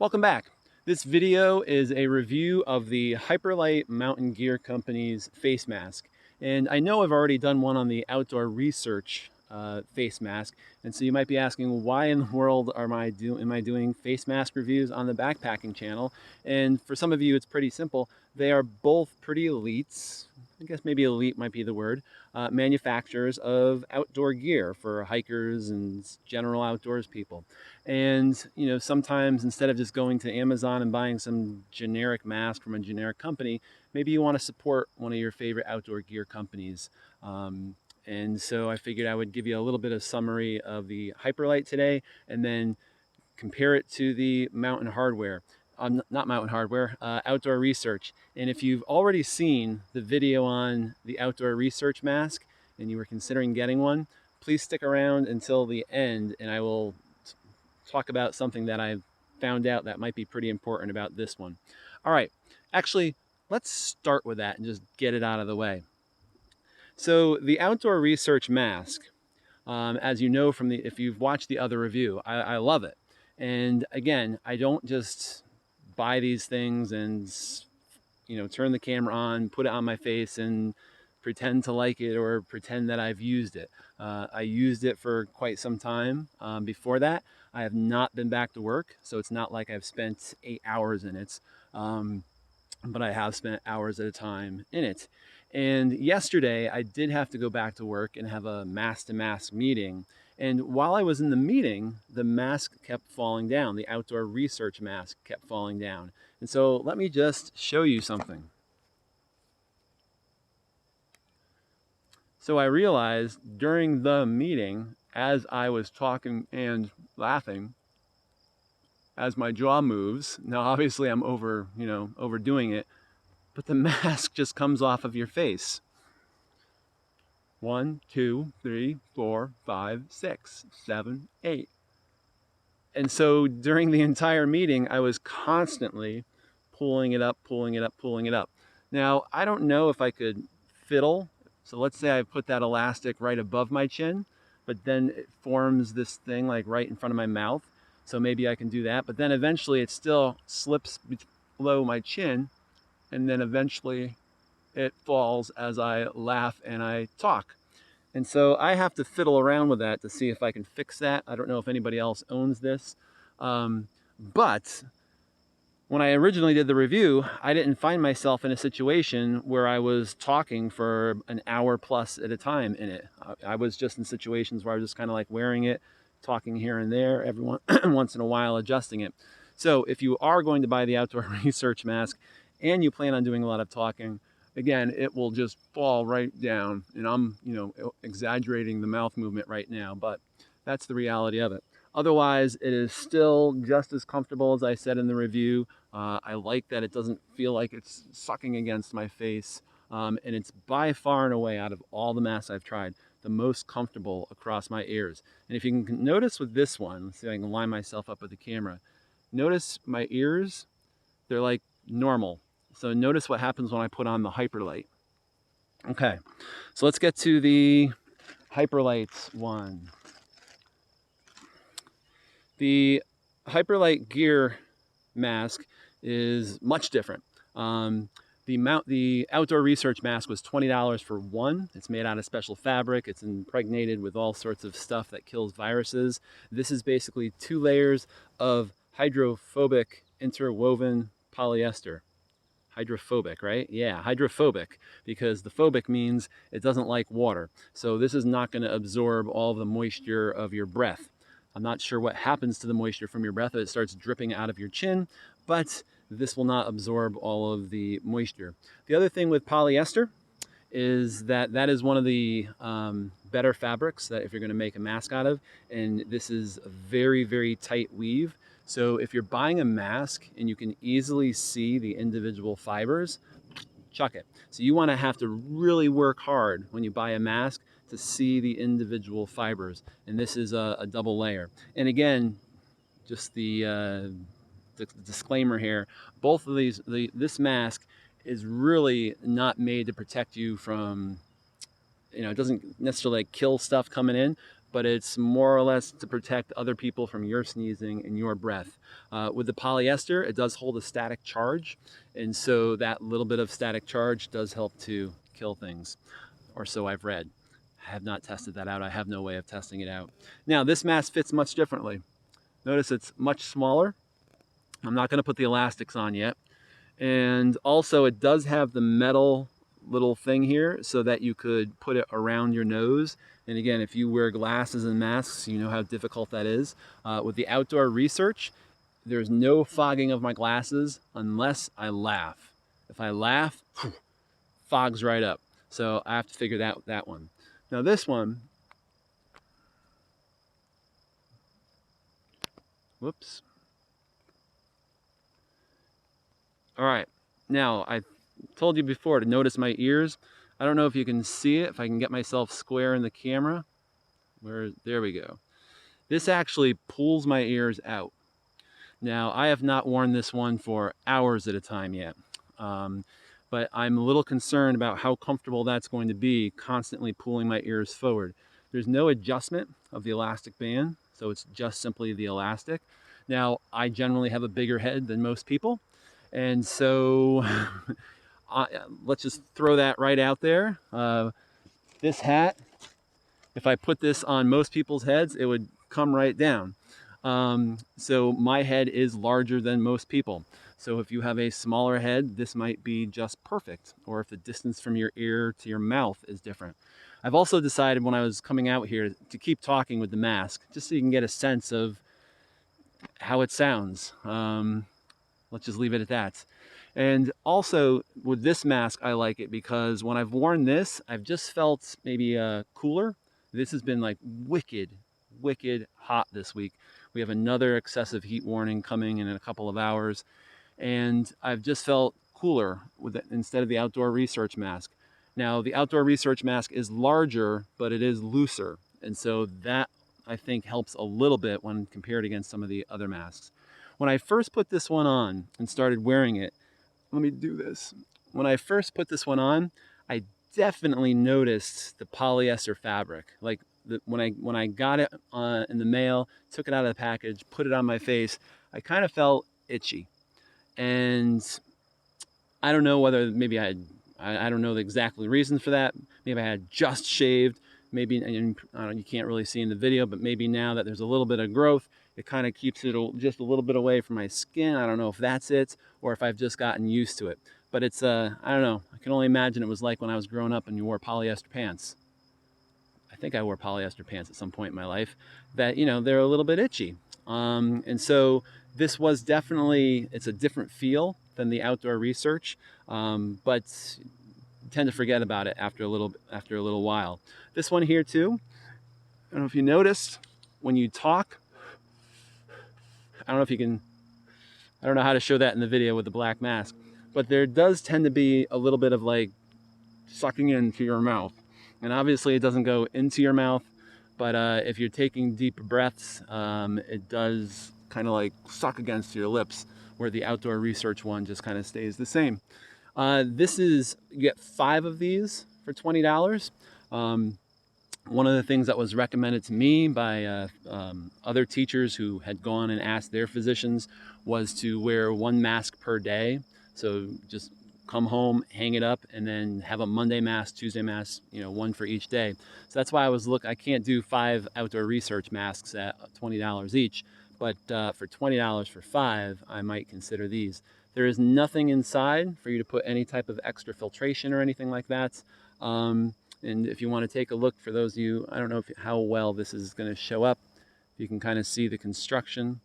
Welcome back. This video is a review of the Hyperlite Mountain Gear Company's face mask. And I know I've already done one on the Outdoor Research face mask. And so you might be asking, why in the world am I doing face mask reviews on the backpacking channel? And for some of you, it's pretty simple. They are both pretty elites. I guess maybe elite might be the word, manufacturers of outdoor gear for hikers and general outdoors people. And, you know, sometimes instead of just going to Amazon and buying some generic mask from a generic company, maybe you want to support one of your favorite outdoor gear companies. And so I figured I would give you a little bit of summary of the Hyperlite today and then compare it to the Mountain Hardwear. Not Mountain Hardwear, Outdoor Research. And if you've already seen the video on the Outdoor Research mask and you were considering getting one, please stick around until the end and I will talk about something that I've found out that might be pretty important about this one. All right, actually, let's start with that and just get it out of the way. So the Outdoor Research mask, as you know from if you've watched the other review, I love it. And again, I don't just buy these things and, you know, turn the camera on, put it on my face and pretend to like it or pretend that I've used it. I used it for quite some time before that. I have not been back to work, so it's not like I've spent 8 hours in it, but I have spent hours at a time in it. And yesterday I did have to go back to work and have a mask-to-mask meeting. And while I was in the meeting, the mask kept falling down. The Outdoor Research mask kept falling down. And so let me just show you something. So I realized during the meeting, as I was talking and laughing, as my jaw moves, now obviously I'm overdoing it, but the mask just comes off of your face. 1, 2, 3, 4, 5, 6, 7, 8. And so during the entire meeting, I was constantly pulling it up, pulling it up, pulling it up. Now, I don't know if I could fiddle. So let's say I put that elastic right above my chin, but then it forms this thing like right in front of my mouth. So maybe I can do that, but then eventually it still slips below my chin, and then eventually it falls as I laugh and I talk. And so I have to fiddle around with that to see if I can fix that. I don't know if anybody else owns this. But when I originally did the review, I didn't find myself in a situation where I was talking for an hour plus at a time in it. I was just in situations where I was just kind of like wearing it, talking here and there, every once in a while adjusting it. So if you are going to buy the Outdoor Research mask and you plan on doing a lot of talking, again, it will just fall right down. And I'm, exaggerating the mouth movement right now, but that's the reality of it. Otherwise, it is still just as comfortable as I said in the review. I like that it doesn't feel like it's sucking against my face. And it's by far and away, out of all the masks I've tried, the most comfortable across my ears. And if you can notice with this one, let's see if I can line myself up with the camera. Notice my ears, they're like normal. So notice what happens when I put on the Hyperlite. Okay, so let's get to the Hyperlite one. The Hyperlite Gear mask is much different. The Outdoor Research mask was $20 for one. It's made out of special fabric. It's impregnated with all sorts of stuff that kills viruses. This is basically 2 layers of hydrophobic interwoven polyester. Hydrophobic, right? Yeah, hydrophobic, because the phobic means it doesn't like water. So this is not going to absorb all the moisture of your breath. I'm not sure what happens to the moisture from your breath as it starts dripping out of your chin, but this will not absorb all of the moisture. The other thing with polyester is that is one of the better fabrics that if you're going to make a mask out of, and this is a very, very tight weave. So if you're buying a mask and you can easily see the individual fibers, chuck it. So you want to have to really work hard when you buy a mask to see the individual fibers. And this is a double layer. And again, just the disclaimer here, both of these, this mask is really not made to protect you from, it doesn't necessarily kill stuff coming in, but it's more or less to protect other people from your sneezing and your breath. With the polyester, it does hold a static charge, and so that little bit of static charge does help to kill things, or so I've read. I have not tested that out. I have no way of testing it out. Now, this mask fits much differently. Notice it's much smaller. I'm not going to put the elastics on yet. And also it does have the metal little thing here so that you could put it around your nose. And again, if you wear glasses and masks, you know how difficult that is. With the Outdoor Research, there's no fogging of my glasses unless I laugh. If I laugh, fogs right up. So I have to figure that one. Now this one, whoops. All right, now I told you before to notice my ears. I don't know if you can see it, if I can get myself square in the camera. There we go. This actually pulls my ears out. Now, I have not worn this one for hours at a time yet, but I'm a little concerned about how comfortable that's going to be, constantly pulling my ears forward. There's no adjustment of the elastic band, so it's just simply the elastic. Now, I generally have a bigger head than most people, and so let's just throw that right out there. This hat, if I put this on most people's heads, it would come right down. So my head is larger than most people. So if you have a smaller head, this might be just perfect. Or if the distance from your ear to your mouth is different. I've also decided when I was coming out here to keep talking with the mask, just so you can get a sense of how it sounds. Let's just leave it at that. And also with this mask, I like it because when I've worn this, I've just felt maybe cooler. This has been like wicked hot this week. We have another excessive heat warning coming in a couple of hours. And I've just felt cooler with it instead of the Outdoor Research mask. Now, the Outdoor Research mask is larger, but it is looser. And so that, I think, helps a little bit when compared against some of the other masks. When I first put this one on and started wearing it, let me do this. When I first put this one on, I definitely noticed the polyester fabric. Like when I got it in the mail, took it out of the package, put it on my face, I kind of felt itchy. And I don't know whether maybe I don't know the exact reasons for that. Maybe I had just shaved. Maybe, and I don't know, you can't really see in the video, but maybe now that there's a little bit of growth, it kind of keeps it just a little bit away from my skin. I don't know if that's it or if I've just gotten used to it. But it's, I don't know. I can only imagine it was like when I was growing up and you wore polyester pants. I think I wore polyester pants at some point in my life that, you know, they're a little bit itchy. And so this was definitely, it's a different feel than the Outdoor Research, but tend to forget about it after a little while. This one here too, I don't know if you noticed, when you talk, I don't know if you can, I don't know how to show that in the video with the black mask, but there does tend to be a little bit of like sucking into your mouth. And obviously it doesn't go into your mouth, but if you're taking deep breaths, it does kind of like suck against your lips, where the Outdoor Research one just kind of stays the same. This is, you get 5 of these for $20. One of the things that was recommended to me by other teachers who had gone and asked their physicians was to wear 1 mask per day. So just come home, hang it up, and then have a Monday mask, Tuesday mask, you know, 1 for each day. So that's why I can't do 5 Outdoor Research masks at $20 each, but for $20 for 5, I might consider these. There is nothing inside for you to put any type of extra filtration or anything like that. And if you want to take a look, for those of you, I don't know how well this is going to show up. You can kind of see the construction.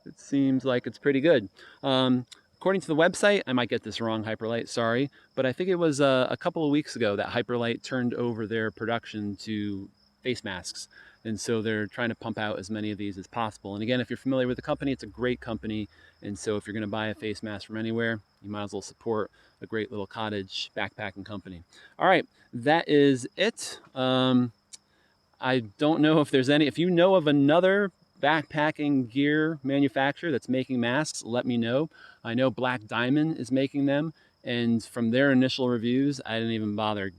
It seems like it's pretty good. According to the website, I might get this wrong, Hyperlite, sorry, but I think it was a couple of weeks ago that Hyperlite turned over their production to face masks. And so they're trying to pump out as many of these as possible. And again, if you're familiar with the company, it's a great company. And so if you're going to buy a face mask from anywhere, you might as well support a great little cottage backpacking company. All right, that is it. I don't know if there's if you know of another backpacking gear manufacturer that's making masks, let me know. I know Black Diamond is making them, and from their initial reviews, I didn't even bother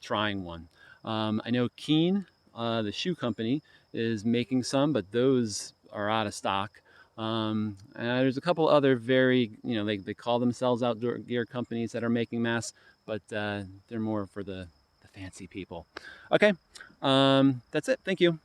trying one. I know Keen, the shoe company, is making some, but those are out of stock. And there's a couple other very, they call themselves outdoor gear companies that are making masks, but they're more for the fancy people. Okay, that's it. Thank you.